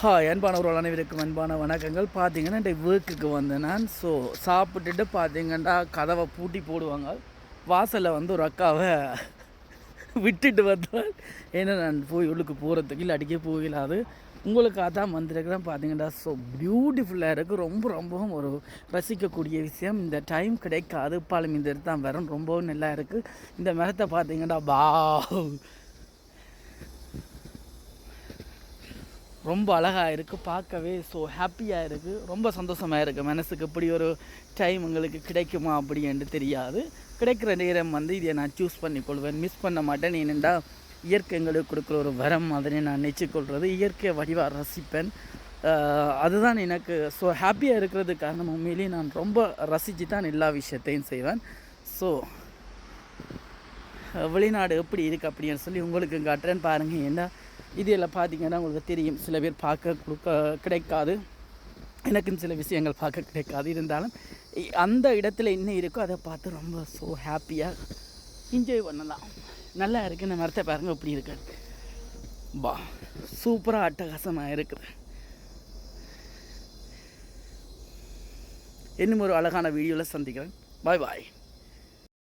Hi அன்பானவர்கள் அனைவருக்கும் அன்பான வணக்கங்கள். பார்த்தீங்கன்னா இந்த ஒர்க்குக்கு வந்தேன் நான். ஸோ சாப்பிட்டுட்டு பார்த்தீங்கன்னா கதவை பூட்டி போடுவாங்க. வாசலில் வந்து ஒரு அக்காவை விட்டுட்டு வந்தால் ஏன்னா நான் போய் உள்ளுக்கு போகிறதுக்கு இல்லை அடிக்க போகலாது. உங்களுக்காக தான் வந்திருக்கிறேன். பார்த்தீங்கன்னா ஸோ பியூட்டிஃபுல்லாக இருக்குது. ரொம்பவும் ஒரு ரசிக்கக்கூடிய விஷயம். இந்த டைம் கிடைக்காது. பாலும் இந்த இடத்து தான் வரும். ரொம்பவும் நல்லா இருக்குது. இந்த மரத்தை பார்த்தீங்கன்னா ரொம்ப அழகாக இருக்குது பார்க்கவே. ஸோ ஹாப்பியாக இருக்குது, ரொம்ப சந்தோஷமாக இருக்குது மனசுக்கு. இப்படி ஒரு டைம் உங்களுக்கு கிடைக்குமா அப்படின்னு தெரியாது. கிடைக்கிற நேரம் வந்து இதை நான் சூஸ் பண்ணிக்கொள்வேன், மிஸ் பண்ண மாட்டேன். ஏனென்றா இயற்கை எங்களுக்கு கொடுக்குற ஒரு வரம், அதனை நான் நினச்சிக்கொள்வது. இயற்கை வடிவாக ரசிப்பேன். அதுதான் எனக்கு ஸோ ஹாப்பியாக இருக்கிறது காரணம். உண்மையிலேயே நான் ரொம்ப ரசித்து தான் எல்லா விஷயத்தையும் செய்வேன். ஸோ வெளிநாடு எப்படி இருக்குது அப்படின்னு சொல்லி உங்களுக்கு காட்டுறேன்னு பாருங்கள். ஏன்னா இதில் பார்த்திங்கன்னா உங்களுக்கு தெரியும், சில பேர் பார்க்க கிடைக்காது. எனக்கும் சில விஷயங்கள் பார்க்க கிடைக்காது. இருந்தாலும் அந்த இடத்துல என்ன இருக்கோ அதை பார்த்து ரொம்ப ஸோ ஹாப்பியாக என்ஜாய் பண்ணலாம். நல்லா இருக்குது. இந்த மரத்தை பாருங்கள் எப்படி இருக்கு. சூப்பராக அட்டகாசமாக இருக்குது. இன்னும் ஒரு அழகான வீடியோவில் சந்திக்கிறேன். பாய் பாய்.